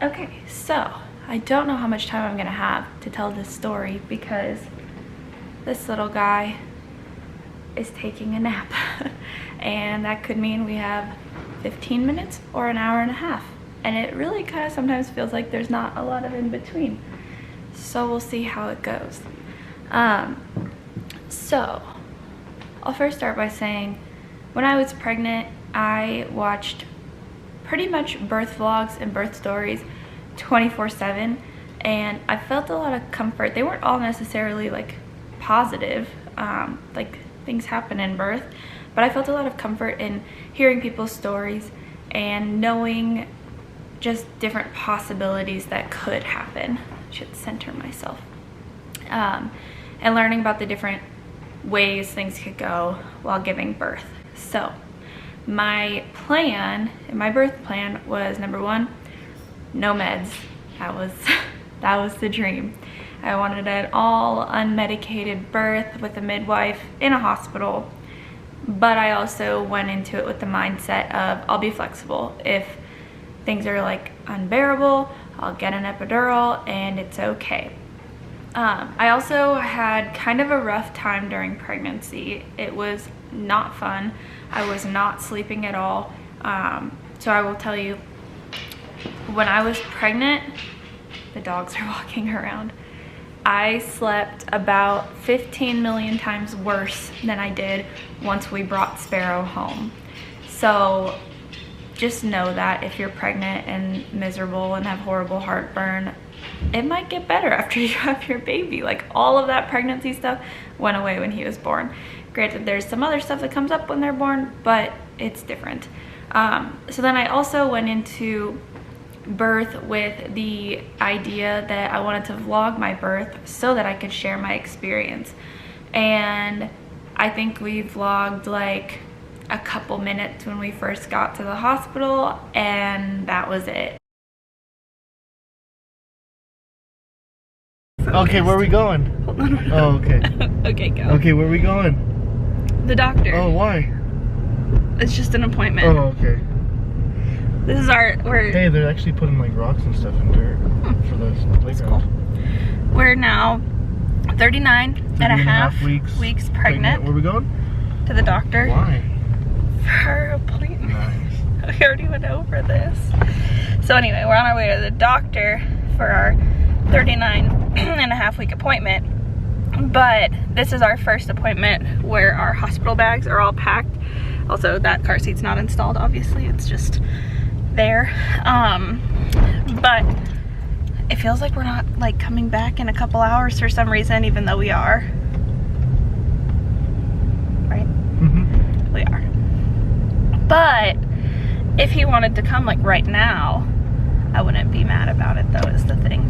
Okay, so I don't know how much time I'm gonna have to tell this story because this little guy is taking a nap and that could mean we have 15 minutes or an hour and a half, and it really kind of sometimes feels like there's not a lot of in between, so we'll see how it goes. So I'll first start by saying when I was pregnant I watched pretty much birth vlogs and birth stories 24/7, and I felt a lot of comfort. They weren't all necessarily like positive, like things happen in birth, but I felt a lot of comfort in hearing people's stories and knowing just different possibilities that could happen. I should center myself. And learning about the different ways things could go while giving birth. So my plan, my birth plan was, number one, no meds. That was the dream. I wanted an all unmedicated birth with a midwife in a hospital, but I also went into it with the mindset of I'll be flexible. If things are like unbearable, I'll get an epidural and it's okay. I also had kind of a rough time during pregnancy. It was not fun. I was not sleeping at all. So I will tell you, when I was pregnant, the dogs are walking around, I slept about 15 million times worse than I did once we brought Sparrow home. So just know that if you're pregnant and miserable and have horrible heartburn, it might get better after you have your baby. Like, all of that pregnancy stuff went away when he was born. Granted, there's some other stuff that comes up when they're born, but it's different. So then I also went into birth with the idea that I wanted to vlog my birth so that I could share my experience. And I think we vlogged like a couple minutes when we first got to the hospital, and that was it. Okay, where are we going? Hold on. Oh, okay. Okay, go. Okay, where are we going? The doctor. Oh, why? It's just an appointment. Oh, okay. This is Hey, they're actually putting like rocks and stuff in dirt for the playground. Cool. We're now 39 and a half weeks pregnant. Where are we going? To the doctor. Why? For our appointment. Nice. We already went over this. So anyway, we're on our way to the doctor for our 39 and a half week appointment. But this is our first appointment where our hospital bags are all packed. Also, that car seat's not installed, obviously. It's just there. But it feels like we're not like coming back in a couple hours for some reason, even though we are. Right? Mm-hmm. We are. But if he wanted to come like right now, I wouldn't be mad about it, though, is the thing.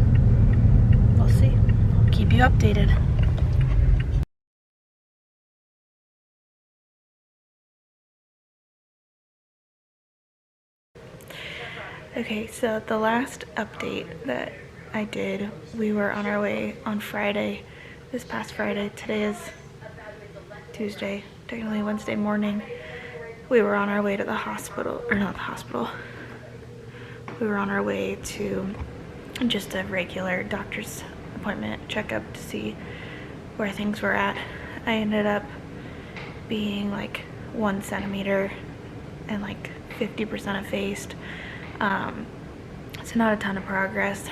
We'll see. I'll keep you updated. Okay, so the last update that I did, we were on our way on Friday, this past Friday. Today is Tuesday, technically Wednesday morning. We were on our way to the hospital, or not the hospital. We were on our way to just a regular doctor's appointment checkup to see where things were at. I ended up being like 1 centimeter and like 50% effaced. So not a ton of progress.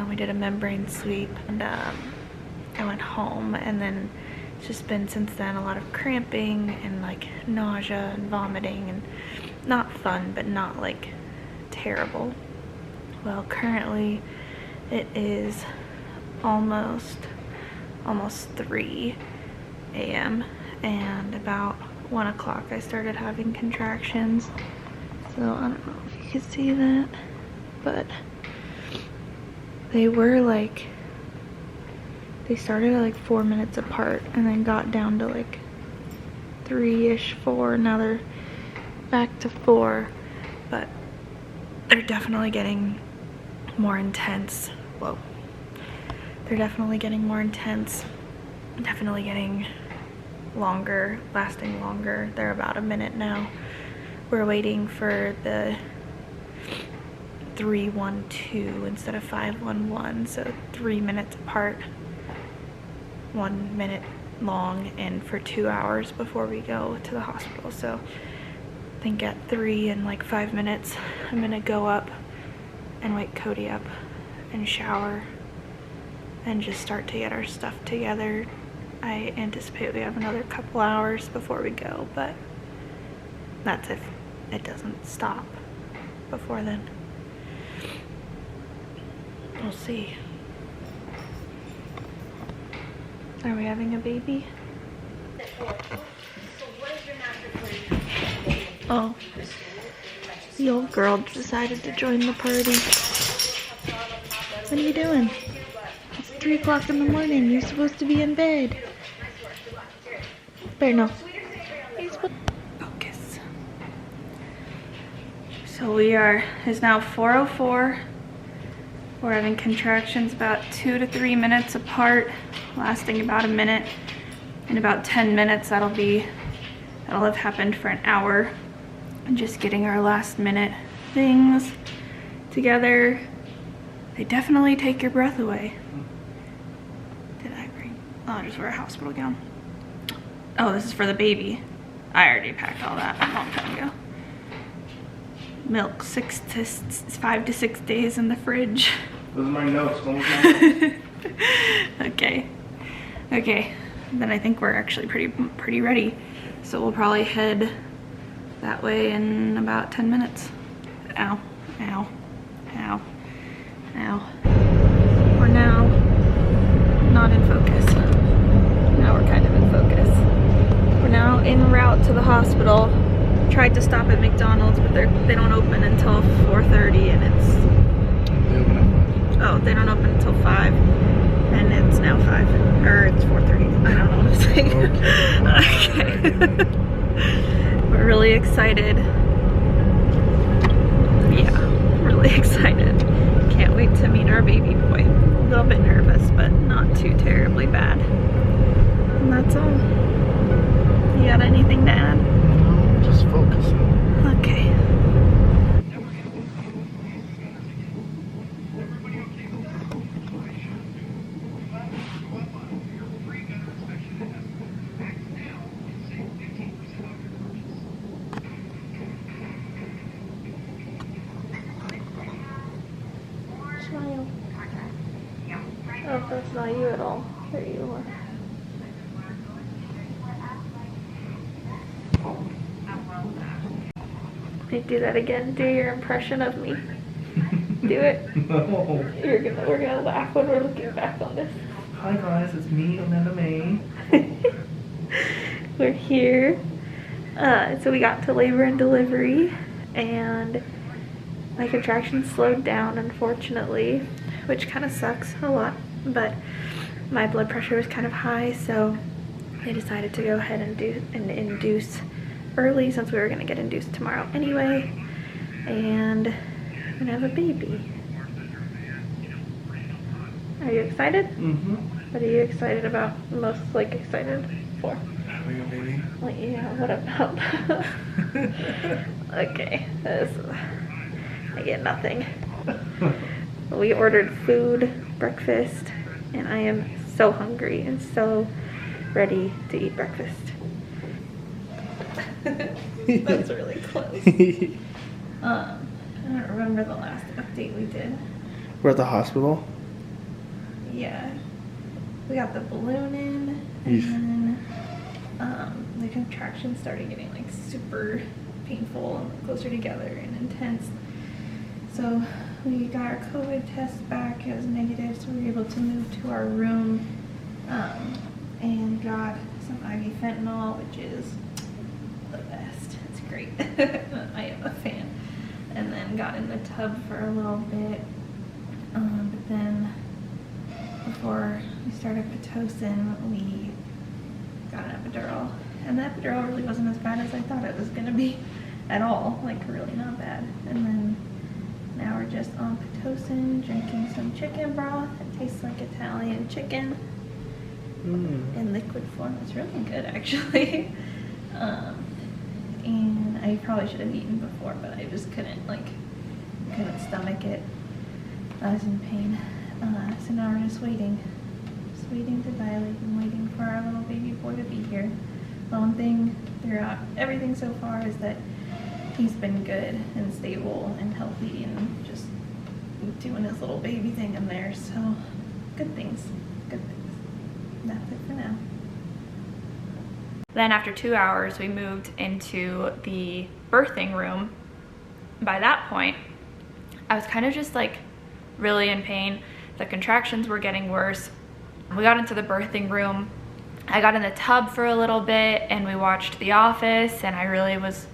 We did a membrane sweep, and I went home, and then it's just been since then a lot of cramping and like nausea and vomiting, and not fun, but not like terrible. Well, currently it is almost 3 a.m. and about 1 o'clock I started having contractions. So I don't know if you can see that, but they were like, they started at like 4 minutes apart and then got down to like 3-ish, 4. Now they're back to 4, but they're definitely getting more intense. Whoa. They're definitely getting more intense, definitely getting longer, lasting longer. They're about a minute now. We're waiting for the 3-1-2 instead of 5-1-1, so 3 minutes apart, 1 minute long, and for 2 hours before we go to the hospital. So I think at 3 and like 5 minutes, I'm gonna go up and wake Cody up and shower and just start to get our stuff together. I anticipate we have another couple hours before we go, but that's if it doesn't stop before then. We'll see. Are we having a baby? Oh, the old girl decided to join the party. What are you doing? It's 3 o'clock in the morning. You're supposed to be in bed. Better no. Focus. So it's now 4:04. We're having contractions about 2 to 3 minutes apart, lasting about a minute. In about 10 minutes, that'll have happened for an hour. And just getting our last minute things together. They definitely take your breath away. Did I bring? Oh, I just wear a hospital gown. Oh, this is for the baby. I already packed all that a long time ago. Milk 5 to 6 days in the fridge. Those are my notes. When was my Okay. Then I think we're actually pretty ready. So we'll probably head that way in about 10 minutes. Ow, ow, ow, ow. We're now not in focus. Now we're kind of in focus. We're now en route to the hospital. Tried to stop at McDonald's, but they don't open until 4:30, and it's... They open at 5. Oh, they don't open until 5, and it's now 5, or it's 4:30. I don't know what I'm saying. Okay. We're really excited. Yeah, really excited. Can't wait to meet our baby boy. A little bit nervous, but not too terribly bad. And that's all. You got anything to add? No, just focusing. Okay. Smile. Oh, that's not you at all. There you are. Hey, do that again. Do your impression of me. Do it. No. We're gonna laugh when we're looking back on this. Hi guys, it's me, Amanda May. We're here. So we got to labor and delivery, and my contractions slowed down, unfortunately, which kind of sucks a lot, but my blood pressure was kind of high, so I decided to go ahead and induce early, since we were going to get induced tomorrow anyway, and we're going to have a baby. Are you excited? Mm-hmm. What are you excited about? Most excited for? Having a baby. Like, yeah, what about? Okay, I get nothing. We ordered food, breakfast, and I am so hungry and so ready to eat breakfast. That's really close. I don't remember the last update we did. We're at the hospital. Yeah, we got the balloon in, and then the contractions started getting super painful and closer together and intense. So we got our COVID test back. It was negative, so we were able to move to our room and got some IV fentanyl, which is the best. It's great. I am a fan. And then got in the tub for a little bit. But then before we started Pitocin, we got an epidural. And the epidural really wasn't as bad as I thought it was going to be at all. Really not bad. And then now we're just on Pitocin, drinking some chicken broth. It tastes like Italian chicken in liquid form. It's really good, actually. And I probably should have eaten before, but I just couldn't couldn't stomach it. I was in pain. So now we're just waiting. Just waiting to dilate and waiting for our little baby boy to be here. The one thing throughout everything so far is that he's been good and stable and healthy and just doing his little baby thing in there. So good things, good things. That's it for now. Then after 2 hours, we moved into the birthing room. By that point, I was kind of just like really in pain. The contractions were getting worse. We got into the birthing room. I got in the tub for a little bit and we watched The Office, and I really was,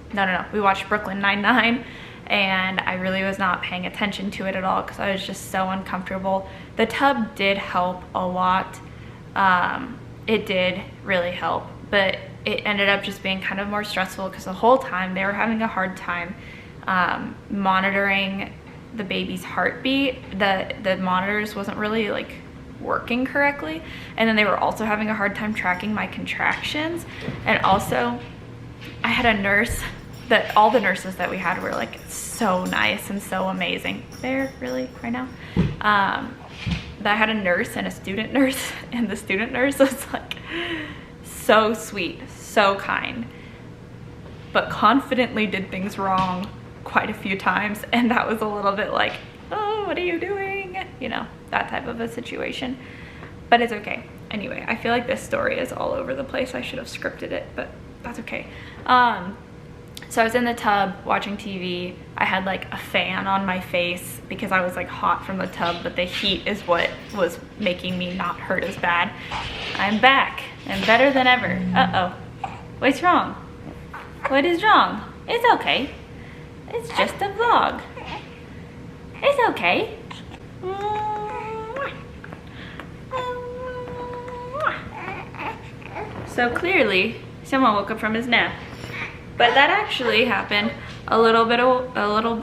we watched Brooklyn Nine-Nine, and I really was not paying attention to it at all because I was just so uncomfortable. The tub did help a lot. It did really help, but it ended up just being kind of more stressful because the whole time they were having a hard time monitoring the baby's heartbeat. The monitors wasn't really like working correctly, and then they were also having a hard time tracking my contractions. And also I had a nurse that all the nurses that we had were like so nice and so amazing. They're really right now. That I had a nurse and a student nurse, and the student nurse was like so sweet, so kind, but confidently did things wrong quite a few times, and that was a little bit like, oh, what are you doing? You know, that type of a situation. But it's okay. Anyway, I feel like this story is all over the place. I should have scripted it, but that's okay. So I was in the tub watching TV. I had like a fan on my face because I was like hot from the tub, but the heat is what was making me not hurt as bad. I'm back and better than ever. Uh-oh. What's wrong? What is wrong? It's okay. It's just a vlog. It's okay. So clearly, someone woke up from his nap. But that actually happened a little bit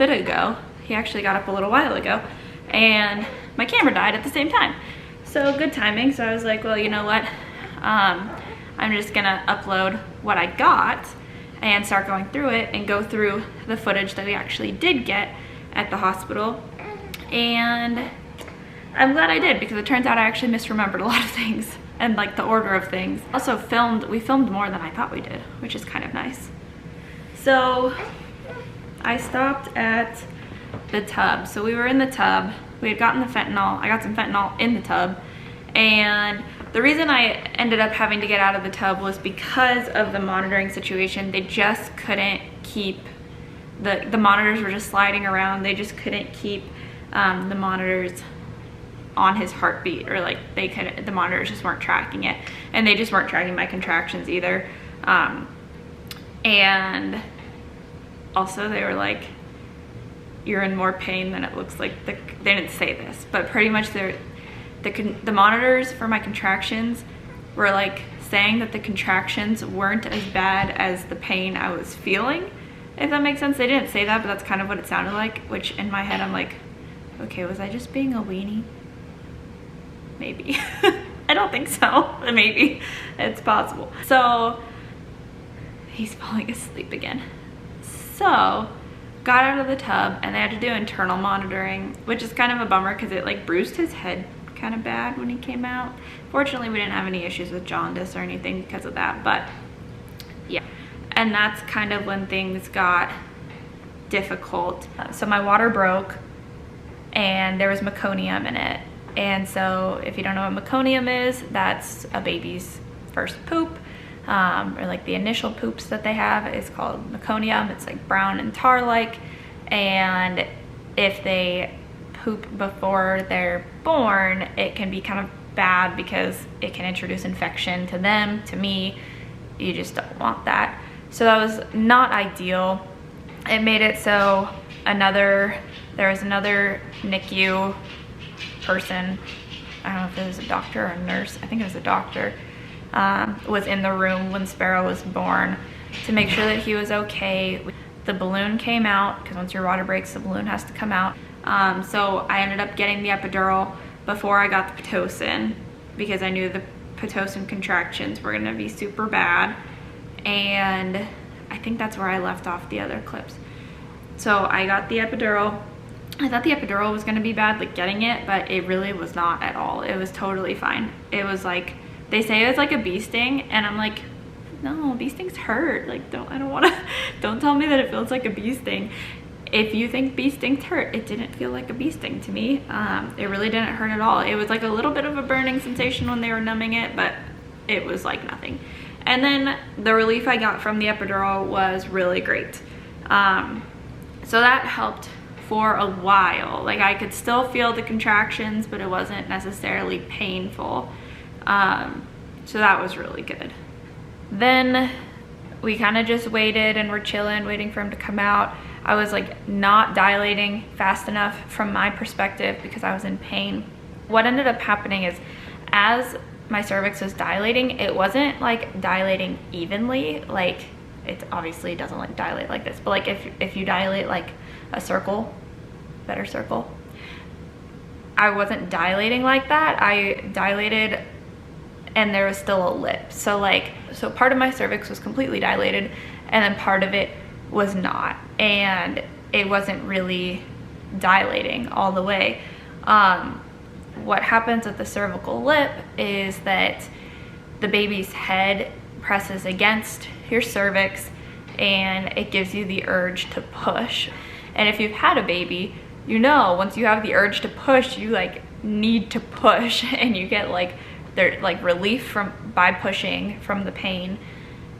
ago. He actually got up a little while ago, and my camera died at the same time. So good timing. So I was like, well, you know what? I'm just gonna upload what I got and start going through it and go through the footage that we actually did get at the hospital. And I'm glad I did, because it turns out I actually misremembered a lot of things and like the order of things. Also we filmed more than I thought we did, which is kind of nice. So I stopped at the tub. So we were in the tub. We had gotten the fentanyl. I got some fentanyl in the tub. And the reason I ended up having to get out of the tub was because of the monitoring situation. They just couldn't keep, the monitors were just sliding around. They just couldn't keep the monitors on his heartbeat, or like the monitors just weren't tracking it. And they just weren't tracking my contractions either. And also they were like, you're in more pain than it looks like. They didn't say this, but pretty much the monitors for my contractions were like saying that the contractions weren't as bad as the pain I was feeling, if that makes sense. They didn't say that, but that's kind of what it sounded like, which in my head I'm like, okay, was I just being a weenie? Maybe. I don't think so. Maybe. It's possible. So he's falling asleep again. So got out of the tub, and they had to do internal monitoring, which is kind of a bummer because it like bruised his head kind of bad when he came out. Fortunately, we didn't have any issues with jaundice or anything because of that, but yeah. And that's kind of when things got difficult. So my water broke, and there was meconium in it. And so if you don't know what meconium is, that's a baby's first poop, or like the initial poops that they have is called meconium. It's like brown and tar-like, and if they poop before they're born, it can be kind of bad because it can introduce infection to them, to me. You just don't want that. So that was not ideal. It made it so there was another NICU person, I don't know if it was a doctor or a nurse, I think it was a doctor, was in the room when Sparrow was born to make sure that he was okay. The balloon came out, because once your water breaks, the balloon has to come out. So I ended up getting the epidural before I got the Pitocin, because I knew the Pitocin contractions were gonna be super bad. And I think that's where I left off the other clips. So I got the epidural. I thought the epidural was gonna be bad, like getting it, but it really was not at all. It was totally fine. It was like, they say it's like a bee sting, and I'm like, no, bee stings hurt. Like, I don't wanna, don't tell me that it feels like a bee sting. If you think bee stings hurt, it didn't feel like a bee sting to me. It really didn't hurt at all. It was like a little bit of a burning sensation when they were numbing it, but it was like nothing. And then the relief I got from the epidural was really great. So that helped for a while. Like, I could still feel the contractions, but it wasn't necessarily painful. So that was really good. Then we kind of just waited and were chilling, waiting for him to come out. I was like not dilating fast enough from my perspective because I was in pain. What ended up happening is, as my cervix was dilating, it wasn't like dilating evenly. Like, it obviously doesn't like dilate like this, but like if you dilate like a circle, better circle, I wasn't dilating like that. I dilated and there was still a lip. So part of my cervix was completely dilated and then part of it was not, and it wasn't really dilating all the way. What happens with the cervical lip is that the baby's head presses against your cervix and it gives you the urge to push. And if you've had a baby, you know once you have the urge to push, you like need to push, and you get like relief by pushing from the pain.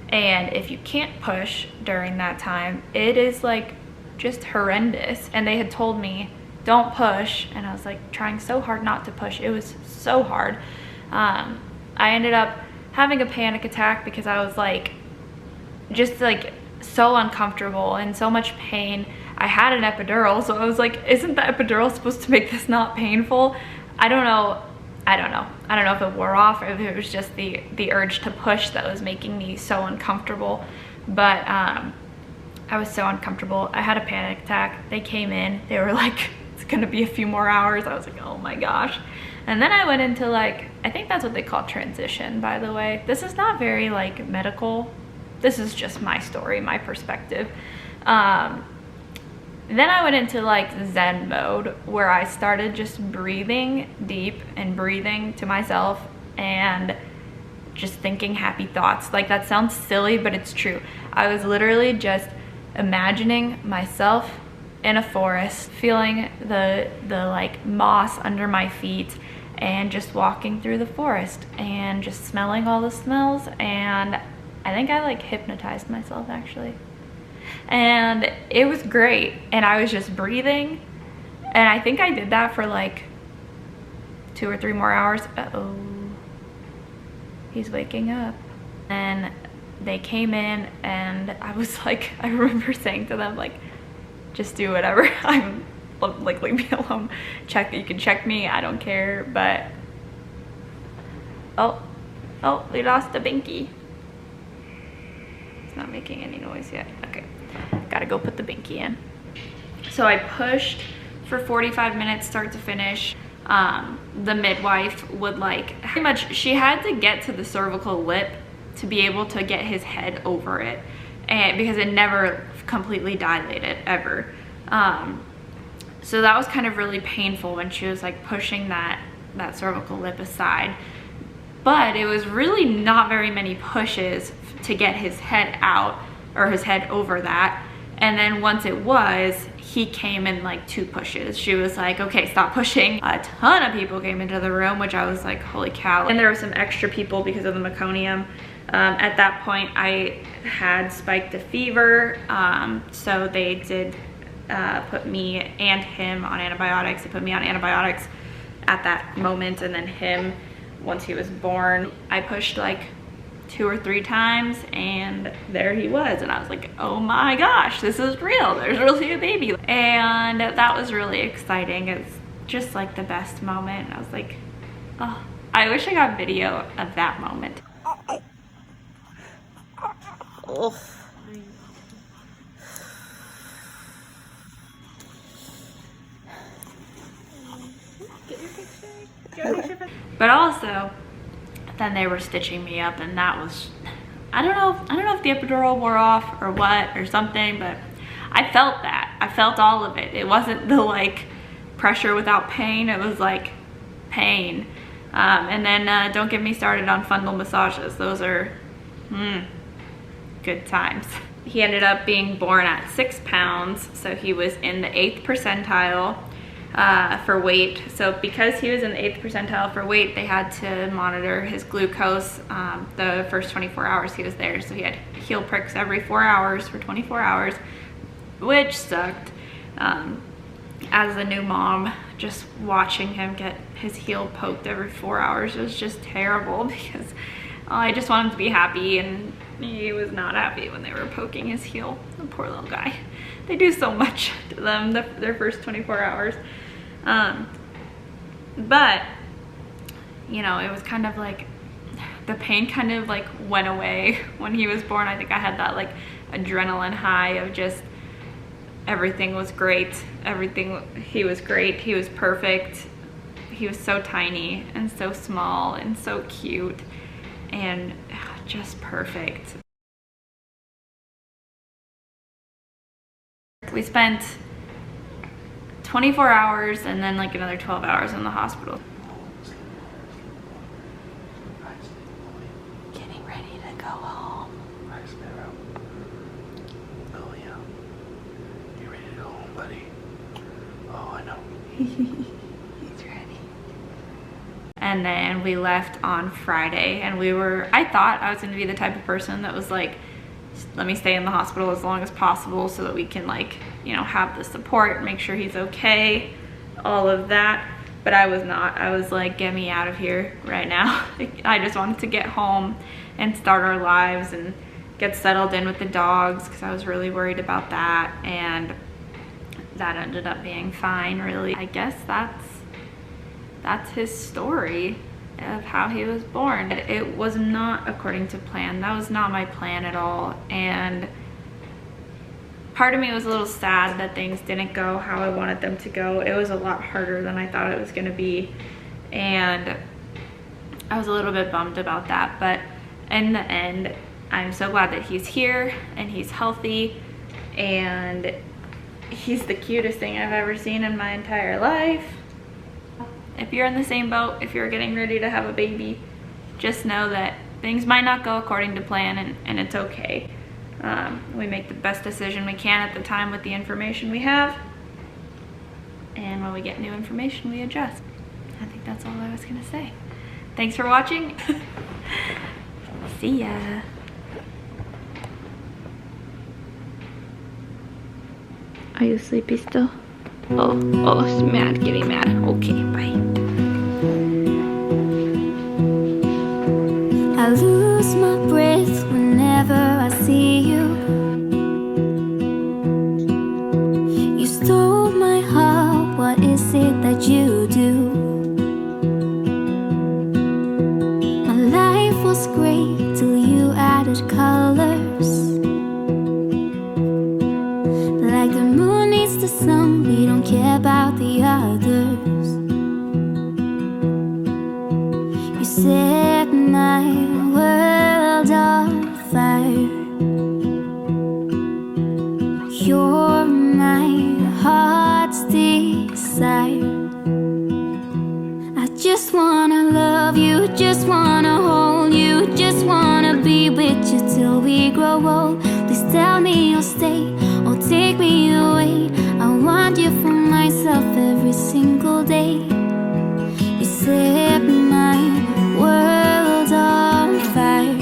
And if you can't push during that time, it is like just horrendous. And they had told me, don't push, and I was like trying so hard not to push. It was so hard. I ended up having a panic attack because I was like just like so uncomfortable and so much pain. I had an epidural, so I was like, isn't the epidural supposed to make this not painful? I don't know if it wore off or if it was just the urge to push that was making me so uncomfortable. But I was so uncomfortable. I had a panic attack. They came in, they were like, it's gonna be a few more hours. I was like, oh my gosh. And then I went into like, I think that's what they call transition, by the way. This is not very like medical. This is just my story, my perspective. Then I went into like Zen mode, where I started just breathing deep and breathing to myself and just thinking happy thoughts. Like, that sounds silly, but it's true. I was literally just imagining myself in a forest, feeling the like moss under my feet, and just walking through the forest and just smelling all the smells. And I think I like hypnotized myself actually. And it was great, and I was just breathing, and I think I did that for like 2 or 3 more hours. Uh-oh, he's waking up. And they came in, and I was like, I remember saying to them like, just do whatever. I'm like, leave me alone. You can check me, I don't care. But oh, we lost a binky. It's not making any noise yet. Okay, gotta go put the binky in. So I pushed for 45 minutes start to finish. The midwife would like, pretty much, she had to get to the cervical lip to be able to get his head over it, and because it never completely dilated ever. So that was kind of really painful when she was like pushing that cervical lip aside. But it was really not very many pushes to get his head out, or his head over that. And then once it was, he came in like 2 pushes. She was like, okay, stop pushing. A ton of people came into the room, which I was like, holy cow. And there were some extra people because of the meconium. At that point, I had spiked a fever. So they did put me and him on antibiotics. They put me on antibiotics at that moment, and then him once he was born. I pushed like 2 or 3 times, and there he was, and I was like, oh my gosh, this is real. There's really a baby. And that was really exciting. It's just like the best moment. I was like, oh, I wish I got video of that moment. Oh. But also, then they were stitching me up, and that was, I don't know if the epidural wore off or what or something, but I felt that. I felt all of it. It wasn't the like pressure without pain. It was like pain. And then don't get me started on fundal massages. Those are good times. He ended up being born at 6 pounds, so he was in the 8th percentile for weight. So because he was in the 8th percentile for weight, they had to monitor his glucose the first 24 hours he was there. So he had heel pricks every 4 hours for 24 hours, which sucked. As a new mom, just watching him get his heel poked every 4 hours was just terrible, because I just wanted him to be happy, and he was not happy when they were poking his heel. The poor little guy. They do so much to them their first 24 hours. But, you know, it was kind of like, the pain kind of like went away when he was born. I think I had that like adrenaline high of just everything was great. He was great. He was perfect. He was so tiny and so small and so cute and just perfect. We spent 24 hours and then like another 12 hours in the hospital. Getting ready to go home. Hi, Sparrow. Oh, yeah. You ready to go home, buddy? Oh, I know. He's ready. And then we left on Friday, and I thought I was going to be the type of person that was like, let me stay in the hospital as long as possible so that we can, like, you know, have the support, make sure he's okay, all of that. But I was not. I was like, get me out of here right now. I just wanted to get home and start our lives and get settled in with the dogs, because I was really worried about that, and that ended up being fine, really. I guess that's his story of how he was born. It was not according to plan. That was not my plan at all, and part of me was a little sad that things didn't go how I wanted them to go. It was a lot harder than I thought it was going to be, and I was a little bit bummed about that. But in the end, I'm so glad that he's here and he's healthy, and he's the cutest thing I've ever seen in my entire life. If you're in the same boat, if you're getting ready to have a baby, just know that things might not go according to plan, and it's okay. We make the best decision we can at the time with the information we have, and when we get new information, we adjust. I think that's all I was gonna say. Thanks for watching. See ya. Are you sleepy still? Oh, it's mad, getting mad. Okay, bye. I lose my breath whenever I see you. You stole my heart, what is it that you do? My life was great till you added colors. Like the moon needs the sun, we don't care about the others. You set my world on fire. You're my heart's desire. I just wanna love you, just wanna hold you, just wanna be with you till we grow old. Please tell me you'll stay or take me away. I want you for myself every single day. You set my world on fire.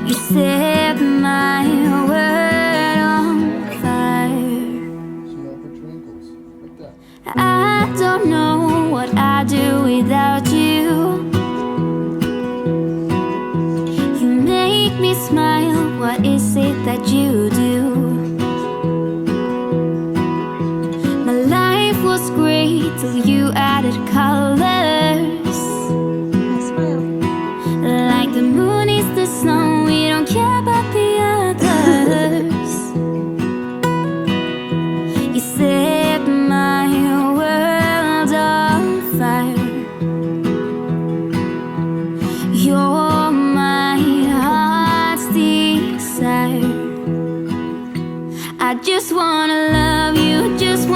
You set my world on fire. I don't know what I'd do without you. You make me smile, what is it that you do? My life was great till you added colors. Like the moon is the sun, we don't care about the others. You set my world on fire. You're my heart's desire. I just wanna love you, just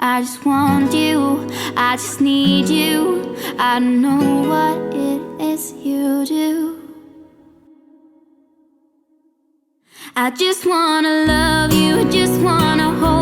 I just want you, I just need you. I don't know what it is you do. I just wanna love you, just wanna hold